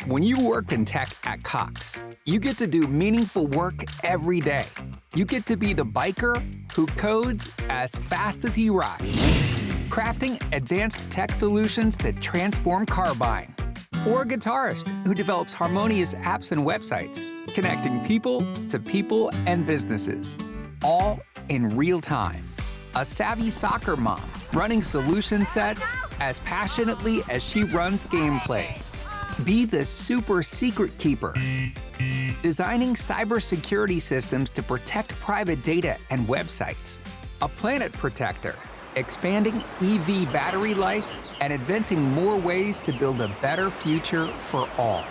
When you work in tech at Cox, you get to do meaningful work every day. You get to be the biker who codes as fast as he rides, crafting advanced tech solutions that transform car buying. Or a guitarist who develops harmonious apps and websites, connecting people to people and businesses, all in real time. A savvy soccer mom running solution sets as passionately as she runs gameplays. Be the super secret keeper, designing cybersecurity systems to protect private data and websites. A planet protector, expanding EV battery life and inventing more ways to build a better future for all.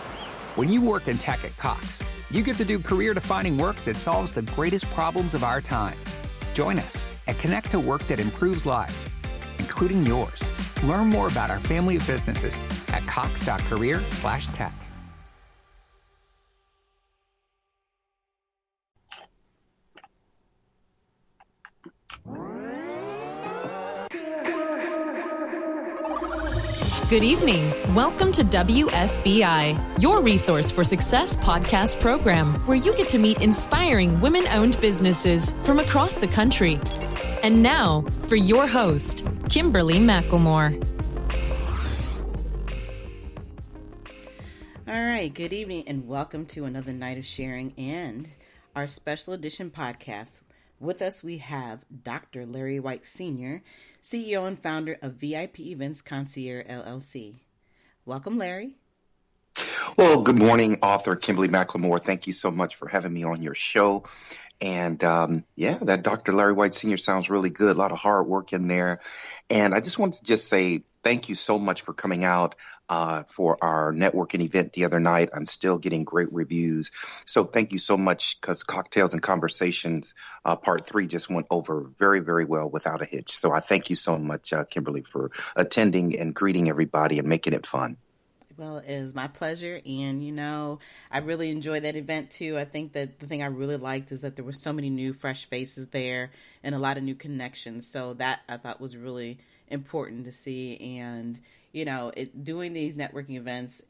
When you work in tech at Cox, you get to do career-defining work that solves the greatest problems of our time. Join us and connect to work that improves lives, including yours. Learn more about our family of businesses at cox.career/tech. Good evening. Welcome to WSBI, your resource for success podcast program, where you get to meet inspiring women-owned businesses from across the country. And now, for your host, Kimberly McElmore. All right, good evening and welcome to another night of sharing and our special edition podcast. With us, we have Dr. Larry White Sr., CEO and founder of VIPeVENTS Concierge, LLC. Welcome, Larry. Well, good morning, author Kimberly McElmore. Thank you so much for having me on your show. And that Dr. Larry White Sr. sounds really good. A lot of hard work in there. And I just wanted to say thank you so much for coming out for our networking event the other night. I'm still getting great reviews. So thank you so much, because Cocktails and Conversations Part 3 just went over very, very well without a hitch. So I thank you so much, Kimberly, for attending and greeting everybody and making it fun. Well, it is my pleasure. And, I really enjoyed that event, too. I think that the thing I really liked is that there were so many new, fresh faces there and a lot of new connections. So that I thought was really important to see. And, doing these networking events,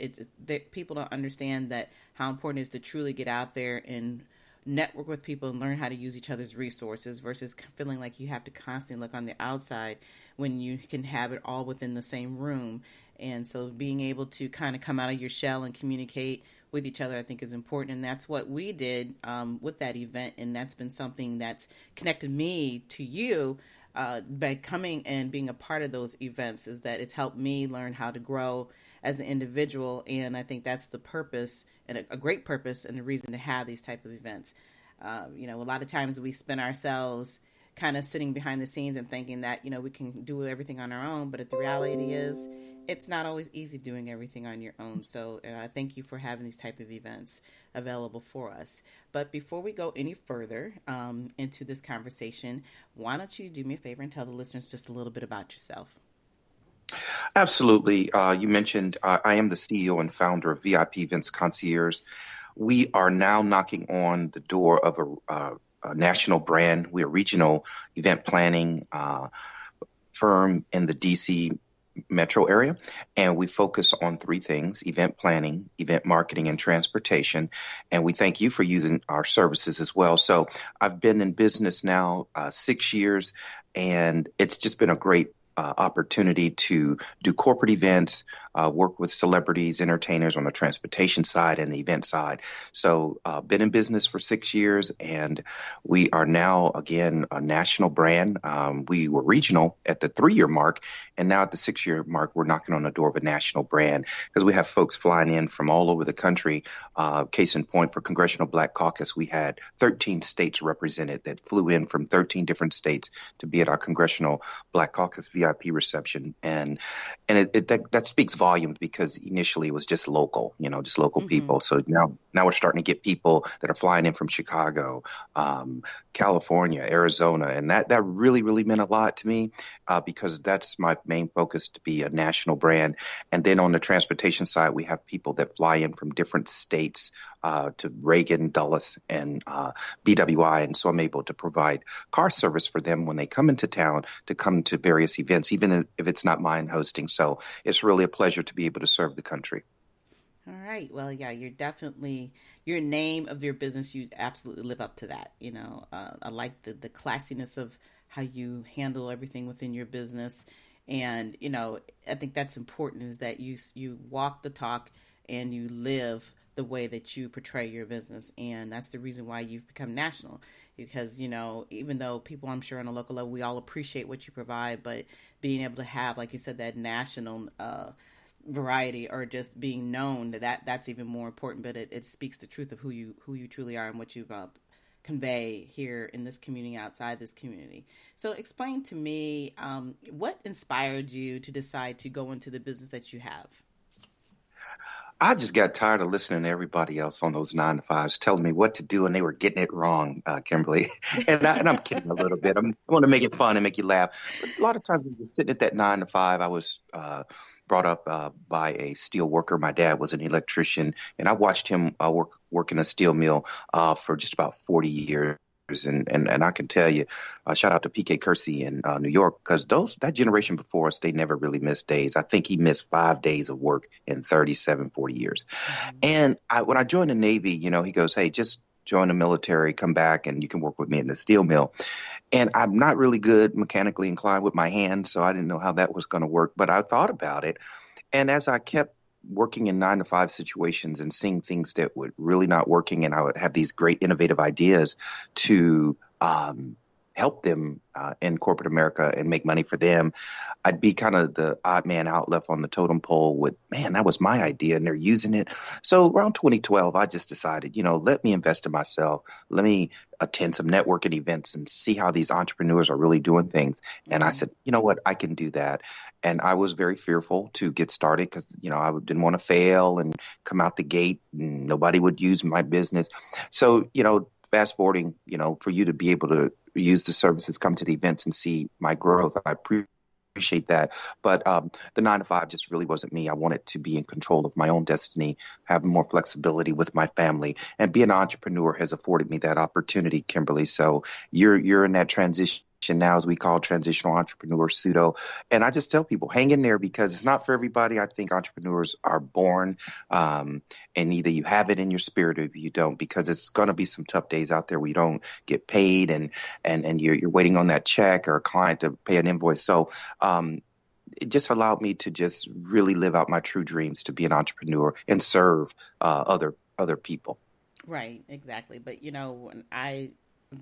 people don't understand that how important it is to truly get out there and network with people and learn how to use each other's resources versus feeling like you have to constantly look on the outside when you can have it all within the same room. And so being able to kind of come out of your shell and communicate with each other, I think, is important. And that's what we did with that event. And that's been something that's connected me to you by coming and being a part of those events, is that it's helped me learn how to grow as an individual. And I think that's the purpose, and a great purpose, and the reason to have these type of events. A lot of times we spend ourselves kind of sitting behind the scenes and thinking that, we can do everything on our own. But the reality is, it's not always easy doing everything on your own. So thank you for having these type of events available for us. But before we go any further into this conversation, why don't you do me a favor and tell the listeners just a little bit about yourself? Absolutely. You mentioned I am the CEO and founder of VIPeVENTS Concierge. We are now knocking on the door of a national brand. We're a regional event planning firm in the DC metro area, and we focus on 3 things: event planning, event marketing, and transportation. And we thank you for using our services as well. So I've been in business now 6 years, and it's just been a great opportunity to do corporate events, work with celebrities, entertainers on the transportation side and the event side. So been in business for 6 years, and we are now, again, a national brand. We were regional at the 3-year mark, and now at the 6-year mark, we're knocking on the door of a national brand, because we have folks flying in from all over the country. Case in point, for Congressional Black Caucus, we had 13 states represented that flew in from 13 different states to be at our Congressional Black Caucus VIP reception, and that speaks volumes, because initially it was just local, just local people. So now we're starting to get people that are flying in from Chicago, California, Arizona, and that really, really meant a lot to me, because that's my main focus, to be a national brand. And then on the transportation side, we have people that fly in from different states to Reagan, Dulles, and BWI. And so I'm able to provide car service for them when they come into town to come to various events, even if it's not mine hosting. So it's really a pleasure to be able to serve the country. All right. Well, yeah, you're definitely your name of your business. You absolutely live up to that. I like the classiness of how you handle everything within your business, and I think that's important is that you walk the talk and you live the way that you portray your business, and that's the reason why you've become national. Because even though people, I'm sure on a local level, we all appreciate what you provide, but being able to have, like you said, that national variety or just being known that's even more important. But it speaks the truth of who you truly are and what you convey here in this community, outside this community. So explain to me what inspired you to decide to go into the business that you have. I just got tired of listening to everybody else on those 9 to 5s telling me what to do, and they were getting it wrong, Kimberly. And I'm kidding a little bit. I want to make it fun and make you laugh. But a lot of times when you're sitting at that 9 to 5, I was brought up by a steel worker. My dad was an electrician, and I watched him work in a steel mill for just about 40 years. And I can tell you, shout out to PK Kersey in New York, because that generation before us, they never really missed days. I think he missed 5 days of work in 40 years. Mm-hmm. And when I joined the Navy, he goes, hey, just join the military, come back, and you can work with me in the steel mill. And I'm not really good mechanically inclined with my hands, so I didn't know how that was going to work. But I thought about it. And as I kept working in 9 to 5 situations and seeing things that were really not working, and I would have these great innovative ideas to help them in corporate America and make money for them, I'd be kind of the odd man out left on the totem pole with, man, that was my idea and they're using it. So around 2012, I just decided, let me invest in myself. Let me attend some networking events and see how these entrepreneurs are really doing things. And I said, you know what, I can do that. And I was very fearful to get started because, I didn't want to fail and come out the gate and nobody would use my business. So, fast forwarding, for you to be able to use the services, come to the events and see my growth, I appreciate that. But the 9 to 5 just really wasn't me. I wanted to be in control of my own destiny, have more flexibility with my family, and being an entrepreneur has afforded me that opportunity, Kimberly. So you're in that transition now, as we call transitional entrepreneur, pseudo. And I just tell people, hang in there, because it's not for everybody. I think entrepreneurs are born, and either you have it in your spirit or you don't, because it's going to be some tough days out there where you don't get paid and you're waiting on that check or a client to pay an invoice. So it just allowed me to just really live out my true dreams to be an entrepreneur and serve other people. Right, exactly. But, when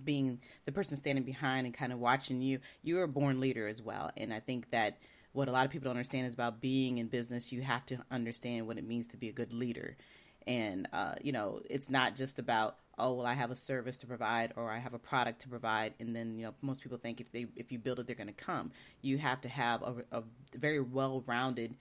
being the person standing behind and kind of watching you're a born leader as well. And I think that what a lot of people don't understand is about being in business, you have to understand what it means to be a good leader. And, it's not just about, oh, well, I have a service to provide or I have a product to provide. And then, most people think if you build it, they're going to come. You have to have a very well-rounded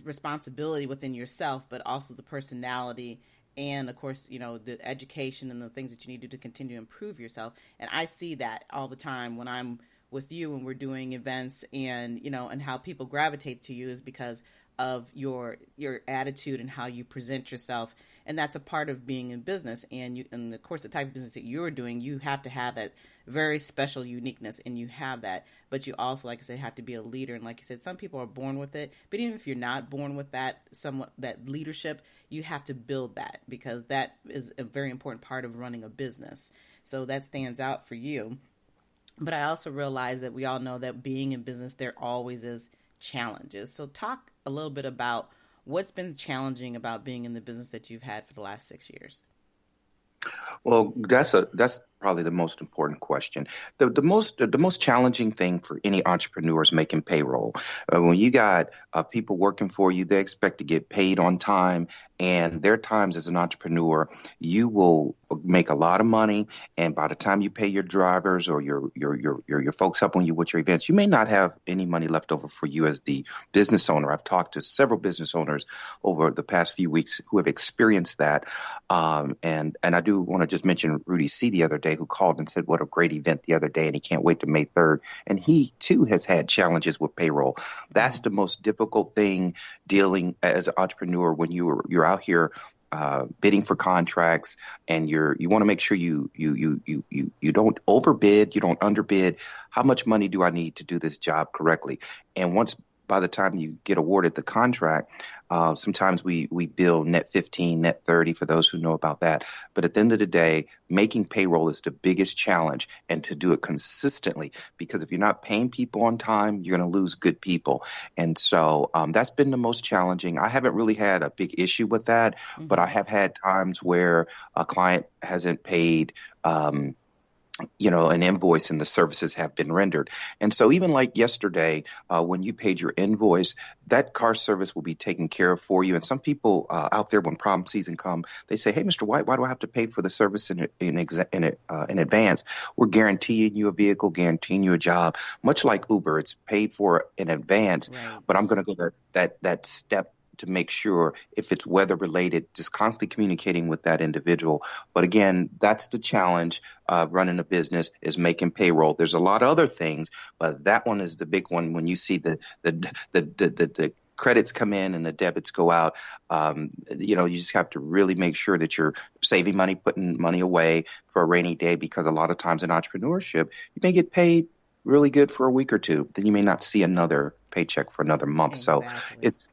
responsibility within yourself, but also the personality and, of course, the education and the things that you need to do to continue to improve yourself. And I see that all the time when I'm with you and we're doing events, and, and how people gravitate to you is because of your attitude and how you present yourself. And that's a part of being in business. And of course, the type of business that you're doing, you have to have that very special uniqueness, and you have that. But you also, like I said, have to be a leader. And like you said, some people are born with it. But even if you're not born with that leadership, you have to build that, because that is a very important part of running a business. So that stands out for you. But I also realize that we all know that being in business, there always is challenges. So talk a little bit about what's been challenging about being in the business that you've had for the last 6 years. Well, that's probably the most important question. The most challenging thing for any entrepreneur is making payroll. When you got people working for you, they expect to get paid on time, and there are times as an entrepreneur you will make a lot of money, and by the time you pay your drivers or your folks helping you with your events, you may not have any money left over for you as the business owner. I've talked to several business owners over the past few weeks who have experienced that, and I do want to just mention Rudy C. the other day, who called and said what a great event the other day, and he can't wait to May 3rd. And he too has had challenges with payroll. That's the most difficult thing dealing as an entrepreneur when you're out here bidding for contracts, and you want to make sure you don't overbid, you don't underbid. How much money do I need to do this job correctly? And by the time you get awarded the contract, Sometimes we bill net 15, net 30 for those who know about that. But at the end of the day, making payroll is the biggest challenge, and to do it consistently, because if you're not paying people on time, you're going to lose good people. And so that's been the most challenging. I haven't really had a big issue with that, but I have had times where a client hasn't paid an invoice and the services have been rendered. And so even like yesterday, when you paid your invoice, that car service will be taken care of for you. And some people out there, when problem season come, they say, "Hey, Mr. White, why do I have to pay for the service in advance? We're guaranteeing you a vehicle, guaranteeing you a job." Much like Uber, it's paid for in advance, right. But I'm going to go that step to make sure if it's weather related, just constantly communicating with that individual. But again, that's the challenge running a business, is making payroll. There's a lot of other things, but that one is the big one. When you see the credits come in and the debits go out, you just have to really make sure that you're saving money, putting money away for a rainy day, because a lot of times in entrepreneurship, you may get paid really good for a week or two, then you may not see another paycheck for another month. Exactly. So it's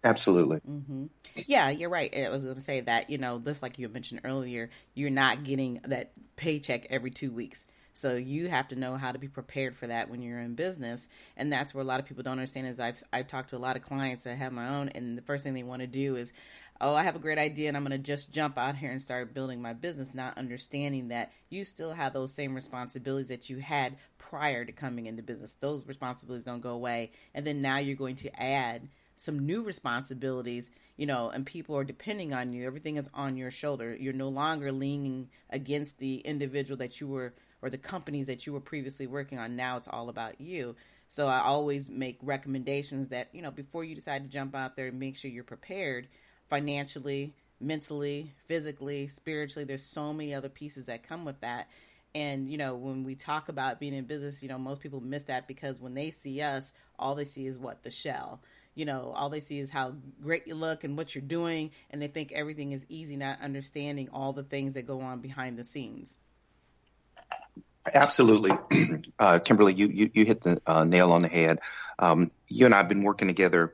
absolutely. Mm-hmm. Yeah, you're right. I was going to say that, just like you mentioned earlier, you're not getting that paycheck every 2 weeks. So you have to know how to be prepared for that when you're in business. And that's where a lot of people don't understand. Is I've talked to a lot of clients that have my own, and the first thing they want to do is, "Oh, I have a great idea and I'm going to just jump out here and start building my business," not understanding that you still have those same responsibilities that you had prior to coming into business. Those responsibilities don't go away. And then now you're going to add some new responsibilities, and people are depending on you. Everything is on your shoulder. You're no longer leaning against the individual that you were, or the companies that you were previously working on. Now it's all about you. So I always make recommendations that, before you decide to jump out there, make sure you're prepared financially, mentally, physically, spiritually. There's so many other pieces that come with that. And, when we talk about being in business, most people miss that, because when they see us, all they see is the shell. All they see is how great you look and what you're doing, and they think everything is easy, not understanding all the things that go on behind the scenes. Absolutely. Kimberly, you hit the nail on the head. You and I have been working together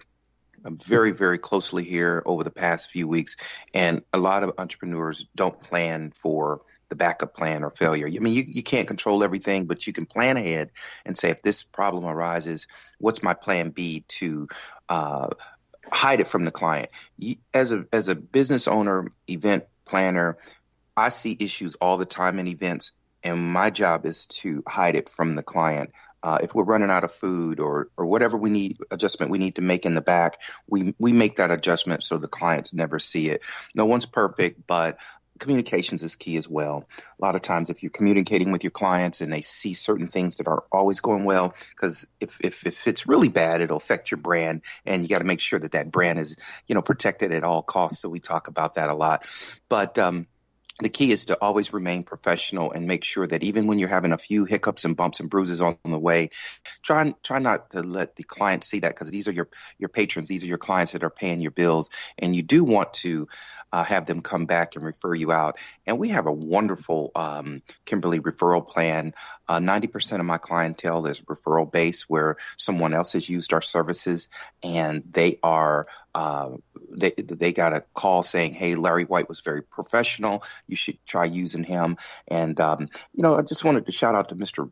very, very closely here over the past few weeks, and a lot of entrepreneurs don't plan for the backup plan or failure. I mean, you can't control everything, but you can plan ahead and say, if this problem arises, what's my plan B to hide it from the client? As a business owner, event planner, I see issues all the time in events, and my job is to hide it from the client. If we're running out of food or whatever adjustment we need to make in the back, we make that adjustment so the clients never see it. No one's perfect, but communications is key as well. A lot of times if you're communicating with your clients and they see certain things that are always going well, because if it's really bad, it'll affect your brand, and you got to make sure that brand is, protected at all costs. So we talk about that a lot. But the key is to always remain professional and make sure that even when you're having a few hiccups and bumps and bruises on the way, try not to let the client see that, because these are your patrons. These are your clients that are paying your bills, and you do want to have them come back and refer you out. And we have a wonderful Kimberly referral plan. 90% of my clientele is referral based, where someone else has used our services and they are they got a call saying, "Hey, Larry White was very professional. You should try using him." And I just wanted to shout out to Mr.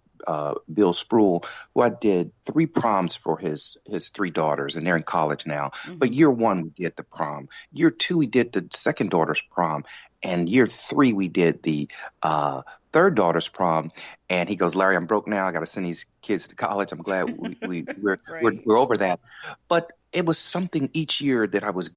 Bill Spruill, who I did 3 proms for his 3 daughters, and they're in college now. Mm-hmm. But year 1, we did the prom. Year 2, we did the second daughter's prom. And year 3, we did the third daughter's prom. And he goes, "Larry, I'm broke now. I got to send these kids to college. I'm glad we're we're over that." But it was something each year that I was.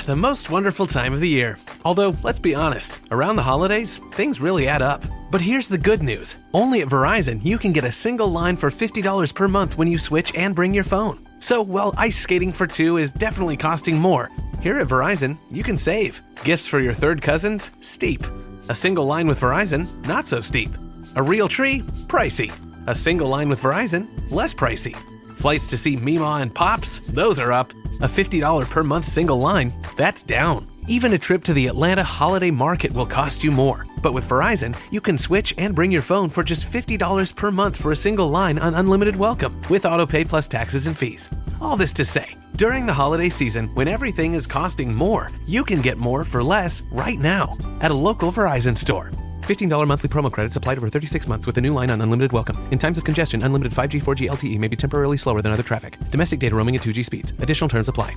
The most wonderful time of the year. Although, let's be honest, around the holidays, things really add up. But here's the good news. Only at Verizon, you can get a single line for $50 per month when you switch and bring your phone. So while ice skating for 2 is definitely costing more, here at Verizon, you can save. Gifts for your third cousins? Steep. A single line with Verizon? Not so steep. A real tree? Pricey. A single line with Verizon? Less pricey. Flights to see Mima and Pops? Those are up. A $50 per month single line? That's down. Even a trip to the Atlanta Holiday Market will cost you more. But with Verizon, you can switch and bring your phone for just $50 per month for a single line on unlimited welcome with autopay plus taxes and fees. All this to say, During the holiday season, when everything is costing more, you can get more for less right now at a local Verizon store. $15 monthly promo credits applied over 36 months with a new line on unlimited welcome. In times of congestion, unlimited 5G, 4G LTE may be temporarily slower than other traffic. Domestic data roaming at 2G speeds. Additional terms apply.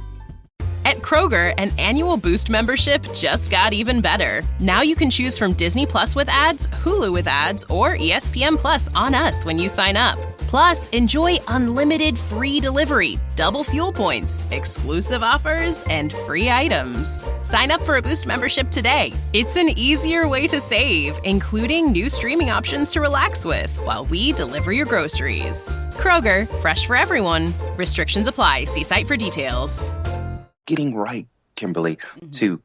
At Kroger, an annual Boost membership just got even better. Now you can choose from Disney Plus with ads, Hulu with ads, or ESPN Plus on us when you sign up. Plus, enjoy unlimited free delivery, double fuel points, exclusive offers, and free items. Sign up for a Boost membership today. It's an easier way to save, including new streaming options to relax with while we deliver your groceries. Kroger, fresh for everyone. Restrictions apply. See site for details. Getting right, Kimberly, to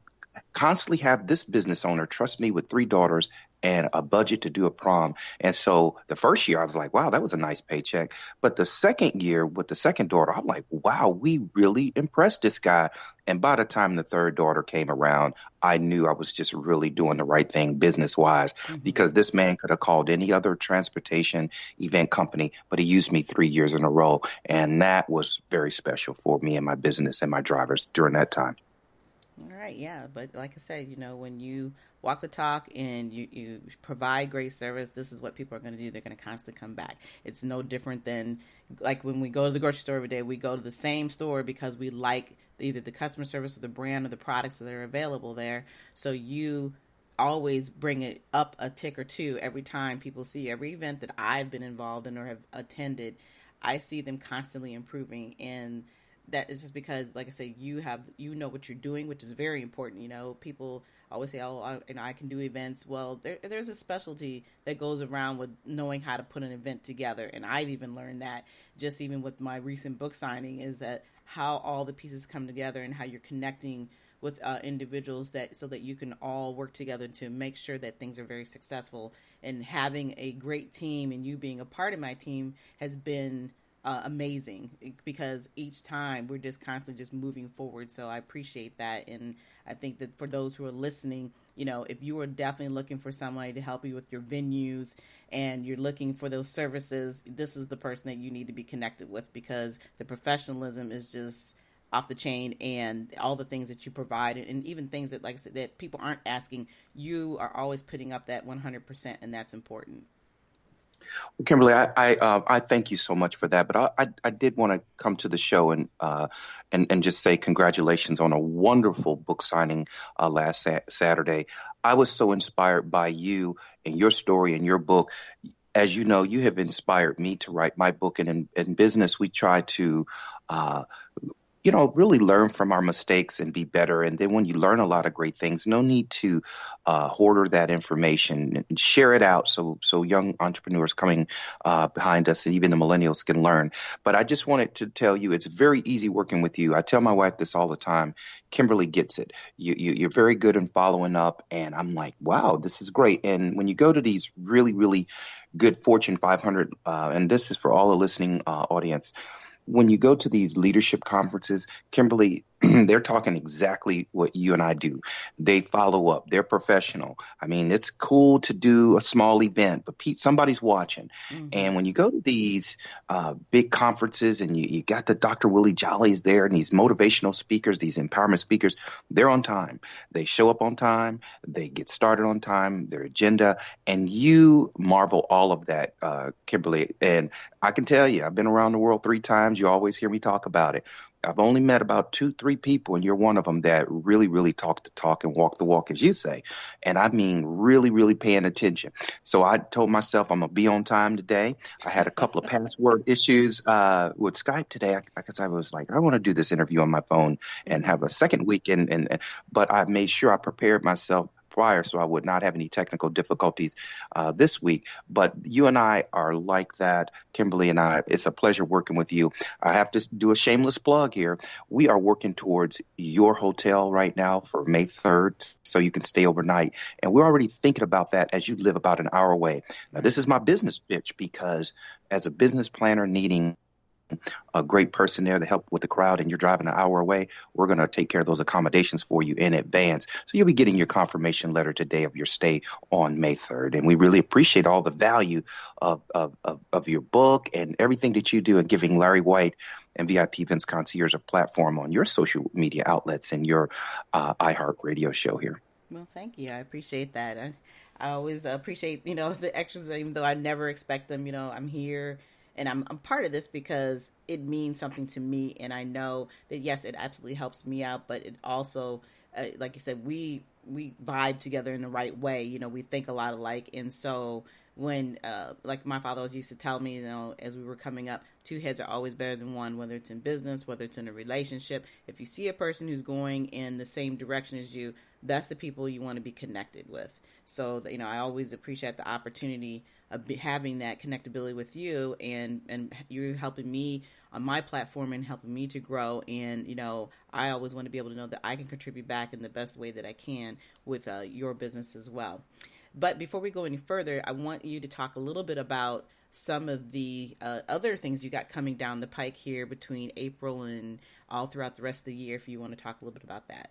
constantly have this business owner trust me with 3 daughters and a budget to do a prom. And so the first year I was like, wow, that was a nice paycheck. But the second year with the second daughter, I'm like, wow, we really impressed this guy. And by the time the third daughter came around, I knew I was just really doing the right thing business-wise, because this man could have called any other transportation event company, but he used me 3 years in a row. And that was very special for me and my business and my drivers during that time. All right, yeah. But like I said, when you walk the talk and you provide great service, this is what people are going to do. They're going to constantly come back. It's no different than like when we go to the grocery store every day, we go to the same store because we like either the customer service or the brand or the products that are available there. So you always bring it up a tick or two every time people see every event that I've been involved in or have attended. I see them constantly improving, and that is just because, like I say, you know what you're doing, which is very important. People always say, I can do events. Well, there's a specialty that goes around with knowing how to put an event together. And I've even learned that just even with my recent book signing, is that how all the pieces come together and how you're connecting with individuals so that you can all work together to make sure that things are very successful. And having a great team and you being a part of my team has been amazing, because each time we're just constantly just moving forward. So I appreciate that. And I think that for those who are listening, if you are definitely looking for somebody to help you with your venues and you're looking for those services, this is the person that you need to be connected with, because the professionalism is just off the chain, and all the things that you provide, and even things that, like I said, that people aren't asking, you are always putting up that 100%, and that's important. Well, Kimberly, I thank you so much for that. But I did want to come to the show and just say congratulations on a wonderful book signing last Saturday. I was so inspired by you and your story and your book. As you know, you have inspired me to write my book. And in business, we try to really learn from our mistakes and be better. And then when you learn a lot of great things, no need to hoard that information and share it out so young entrepreneurs coming behind us and even the millennials can learn. But I just wanted to tell you, it's very easy working with you. I tell my wife this all the time. Kimberly gets it. You're very good in following up. And I'm like, wow, this is great. And when you go to these really, really good Fortune 500, and this is for all the listening audience, when you go to these leadership conferences, Kimberly, they're talking exactly what you and I do. They follow up. They're professional. I mean, it's cool to do a small event, but somebody's watching. Mm-hmm. And when you go to these big conferences and you got the Dr. Willie Jollies there and these motivational speakers, these empowerment speakers, they're on time. They show up on time. They get started on time, their agenda. And you marvel all of that, Kimberly. And I can tell you, I've been around the world 3 times. You always hear me talk about it. I've only met about 2-3 people, and you're one of them that really, really talk the talk and walk the walk, as you say. And I mean, really, really paying attention. So I told myself I'm going to be on time today. I had a couple of password issues with Skype today because I was like, I want to do this interview on my phone and have a second week. But I made sure I prepared myself prior so I would not have any technical difficulties this week. But you and I are like that, Kimberly and I. It's a pleasure working with you. I have to do a shameless plug here. We are working towards your hotel right now for May 3rd so you can stay overnight. And we're already thinking about that as you live about an hour away. Now, this is my business pitch, because as a business planner needing a great person there to help with the crowd and you're driving an hour away, we're going to take care of those accommodations for you in advance. So you'll be getting your confirmation letter today of your stay on May 3rd. And we really appreciate all the value of your book and everything that you do in giving Larry White and VIP Events Concierge a platform on your social media outlets and your iHeart radio show here. Well, thank you. I appreciate that. I always appreciate, the extras, even though I never expect them. I'm here and I'm part of this because it means something to me. And I know that, yes, it absolutely helps me out, but it also, like you said, we vibe together in the right way. We think a lot alike. And so when, like my father always used to tell me, as we were coming up, 2 heads are always better than one, whether it's in business, whether it's in a relationship. If you see a person who's going in the same direction as you, that's the people you want to be connected with. So, I always appreciate the opportunity of having that connectability with you and you're helping me on my platform and helping me to grow. And, I always want to be able to know that I can contribute back in the best way that I can with your business as well. But before we go any further, I want you to talk a little bit about some of the other things you got coming down the pike here between April and all throughout the rest of the year, if you want to talk a little bit about that.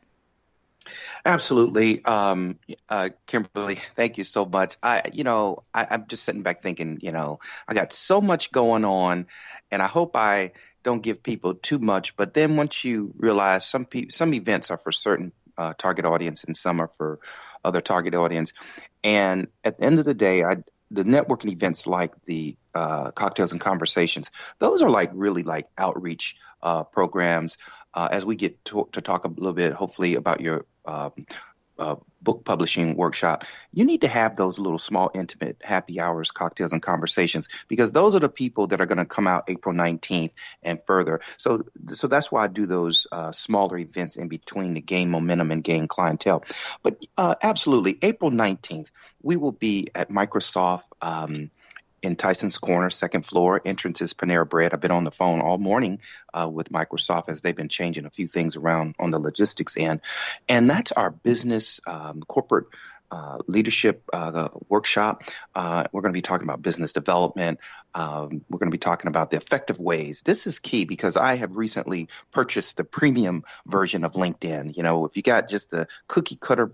Absolutely. Kimberly, thank you so much. I'm just sitting back thinking, I got so much going on and I hope I don't give people too much. But then once you realize some events are for certain target audience and some are for other target audience. And at the end of the day, the networking events like the cocktails and conversations, those are really outreach programs. As we get to talk a little bit, hopefully, about your book publishing workshop, you need to have those little small, intimate happy hours, cocktails and conversations, because those are the people that are going to come out April 19th and further. So that's why I do those smaller events in between to gain momentum and gain clientele. But absolutely, April 19th, we will be at Microsoft in Tyson's Corner, second floor. Entrance is Panera Bread. I've been on the phone all morning with Microsoft as they've been changing a few things around on the logistics end. And that's our business corporate leadership workshop. We're going to be talking about business development. We're going to be talking about the effective ways. This is key because I have recently purchased the premium version of LinkedIn. If you got just the cookie cutter,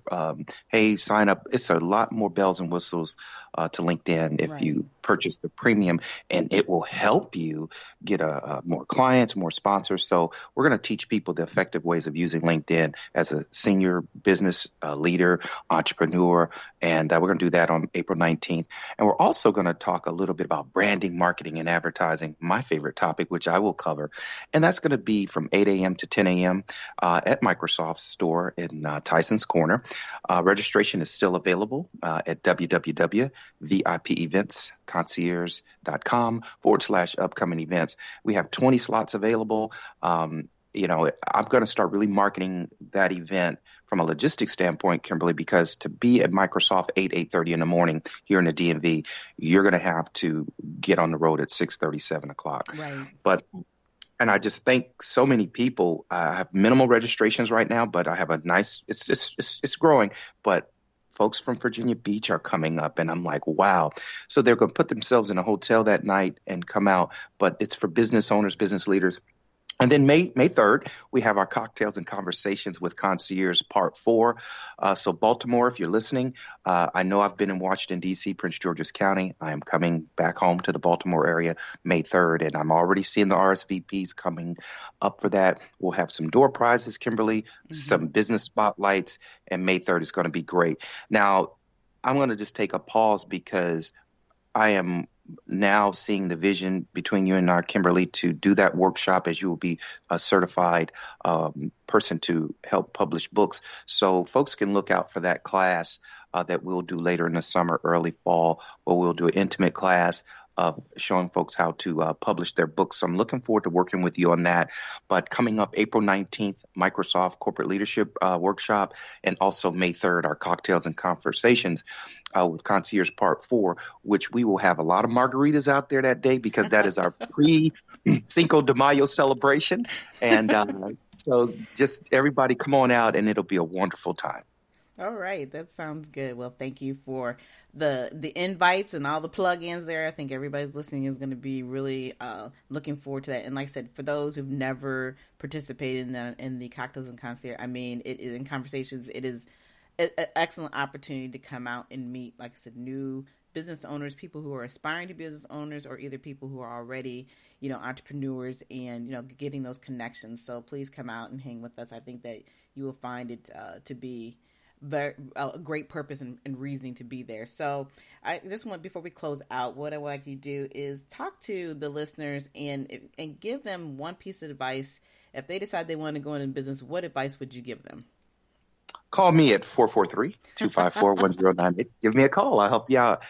hey, sign up, it's a lot more bells and whistles to LinkedIn if you purchase the premium, and it will help you get more clients, more sponsors. So we're going to teach people the effective ways of using LinkedIn as a senior business leader, entrepreneur, and we're going to do that on April 19th. And we're also going to talk a little bit about branding, marketing, and advertising, my favorite topic, which I will cover. And that's going to be from 8 a.m. to 10 a.m. At Microsoft's store in Tyson's Corner. Registration is still available at www.VIPeventsconcierge.com/upcoming events. We have 20 slots available. I'm going to start really marketing that event from a logistics standpoint, Kimberly, because to be at Microsoft 8:30 in the morning here in the DMV, you're going to have to get on the road at 6:30, 7 o'clock. Right. And I just think so many people have minimal registrations right now, but I have a nice, it's growing, but folks from Virginia Beach are coming up, and I'm like, wow. So they're going to put themselves in a hotel that night and come out, but it's for business owners, business leaders. And then May 3rd, we have our Cocktails and Conversations with Concierge Part 4. So Baltimore, if you're listening, I know I've been in Washington, D.C., Prince George's County. I am coming back home to the Baltimore area May 3rd, and I'm already seeing the RSVPs coming up for that. We'll have some door prizes, Kimberly, some business spotlights, and May 3rd is going to be great. Now, I'm going to just take a pause because I am now seeing the vision between you and Kimberly to do that workshop, as you will be a certified person to help publish books. So folks can look out for that class that we'll do later in the summer, early fall, where we'll do an intimate class showing folks how to publish their books. So I'm looking forward to working with you on that. But coming up April 19th, Microsoft Corporate Leadership Workshop, and also May 3rd, our Cocktails and Conversations with Concierge Part 4, which we will have a lot of margaritas out there that day because that is our pre-Cinco de Mayo celebration. And so just everybody come on out and it'll be a wonderful time. All right, that sounds good. Well, thank you for the invites and all the plugins there. I think everybody's listening is going to be really looking forward to that. And like I said, for those who've never participated in the Cocktails and Concierge, I mean, it is in conversations. It is an excellent opportunity to come out and meet, like I said, new business owners, people who are aspiring to be business owners, or either people who are already, entrepreneurs, and getting those connections. So please come out and hang with us. I think that you will find it to be a great purpose and reasoning to be there. So I just want, before we close out, what I would like you to do is talk to the listeners and give them one piece of advice. If they decide they want to go into business, what advice would you give them? Call me at 443-254-1098. Give me a call. I'll help you out.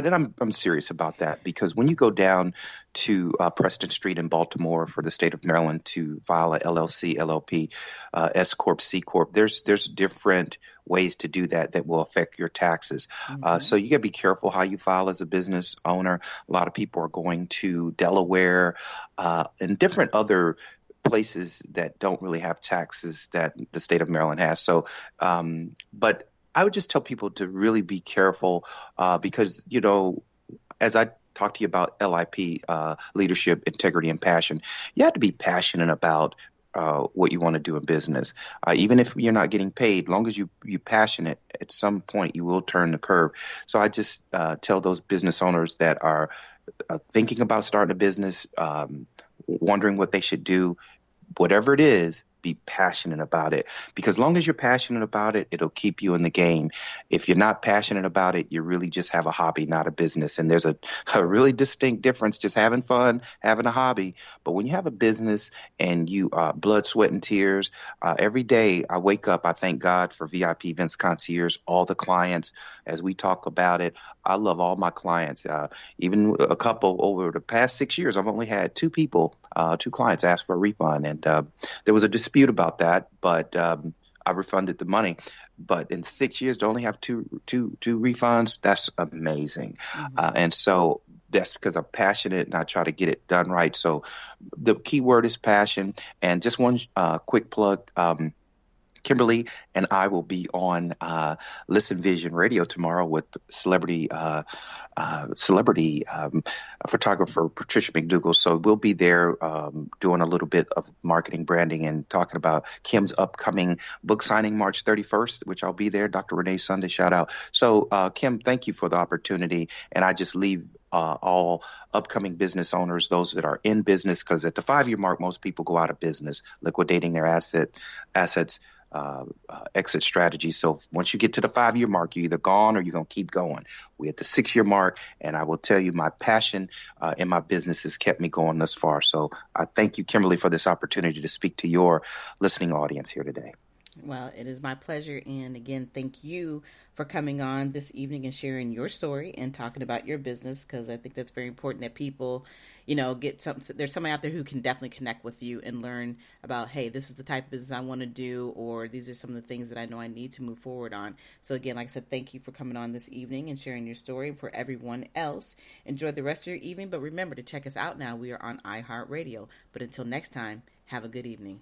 And I'm serious about that, because when you go down to Preston Street in Baltimore for the state of Maryland to file a LLC, LLP, S Corp, C Corp, there's different ways to do that will affect your taxes. Mm-hmm. So you got to be careful how you file as a business owner. A lot of people are going to Delaware and different other places that don't really have taxes that the state of Maryland has. So, but I would just tell people to really be careful because, as I talk to you about LIP, leadership, integrity, and passion, you have to be passionate about what you want to do in business. Even if you're not getting paid, long as you're passionate, at some point you will turn the curve. So I just tell those business owners that are thinking about starting a business, wondering what they should do, whatever it is, be passionate about it, because as long as you're passionate about it, it'll keep you in the game. If you're not passionate about it, you really just have a hobby, not a business. And there's a really distinct difference, just having fun, having a hobby. But when you have a business and you blood, sweat, and tears, every day I wake up, I thank God for VIPeVENTS Concierge, all the clients. As we talk about it, I love all my clients. Even a couple over the past 6 years, I've only had two clients ask for a refund. And there was a dispute about that, but I refunded the money. But in 6 years to only have two refunds, that's amazing. Mm-hmm. And so that's because I'm passionate and I try to get it done right. So the key word is passion. And just one quick plug. Kimberly and I will be on Listen Vision Radio tomorrow with celebrity photographer Patricia McDougall. So we'll be there doing a little bit of marketing, branding, and talking about Kim's upcoming book signing March 31st, which I'll be there. Dr. Renee Sunday, shout out. So Kim, thank you for the opportunity. And I just leave all upcoming business owners, those that are in business, because at the 5-year mark, most people go out of business, liquidating their assets. Exit strategy. So once you get to the 5-year mark, you're either gone or you're going to keep going. We're at the 6-year mark, and I will tell you my passion in my business has kept me going thus far. So I thank you, Kimberly, for this opportunity to speak to your listening audience here today. Well, it is my pleasure. And again, thank you for coming on this evening and sharing your story and talking about your business, because I think that's very important that people get there's someone out there who can definitely connect with you and learn about, hey, this is the type of business I want to do, or these are some of the things that I know I need to move forward on. So again, like I said, thank you for coming on this evening and sharing your story. And for everyone else, enjoy the rest of your evening. But remember to check us out now. We are on iHeartRadio. But until next time, have a good evening.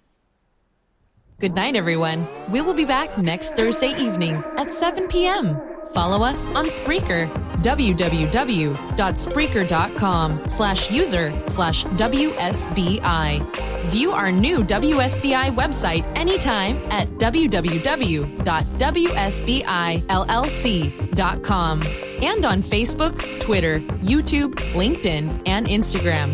Good night, everyone. We will be back next Thursday evening at 7 p.m. Follow us on Spreaker, www.spreaker.com/user/WSBI. View our new WSBI website anytime at www.wsbillc.com and on Facebook, Twitter, YouTube, LinkedIn, and Instagram.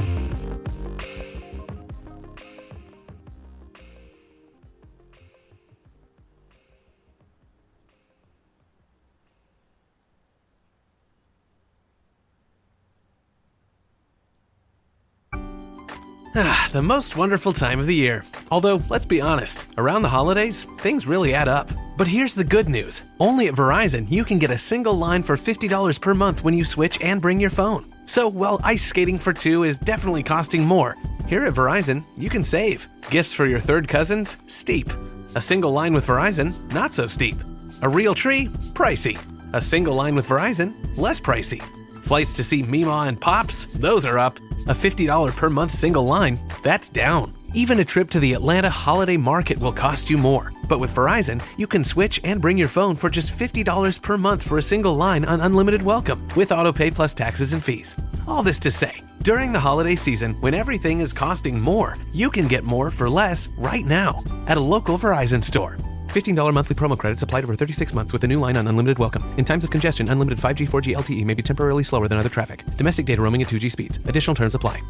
The most wonderful time of the year. Although, let's be honest, around the holidays, things really add up. But here's the good news. Only at Verizon, you can get a single line for $50 per month when you switch and bring your phone. So while ice skating for two is definitely costing more, here at Verizon, you can save. Gifts for your third cousins? Steep. A single line with Verizon? Not so steep. A real tree? Pricey. A single line with Verizon? Less pricey. Flights to see Mima and Pops? Those are up. A $50 per month single line? That's down. Even a trip to the Atlanta Holiday Market will cost you more. But But with Verizon, you can switch and bring your phone for just $50 per month for a single line on unlimited welcome, with autopay plus taxes and fees. All this to say, during the holiday season, when everything is costing more, you can get more for less right now at a local Verizon store. $15 monthly promo credits applied over 36 months with a new line on unlimited welcome. In times of congestion, unlimited 5G, 4G LTE may be temporarily slower than other traffic. Domestic data roaming at 2G speeds. Additional terms apply.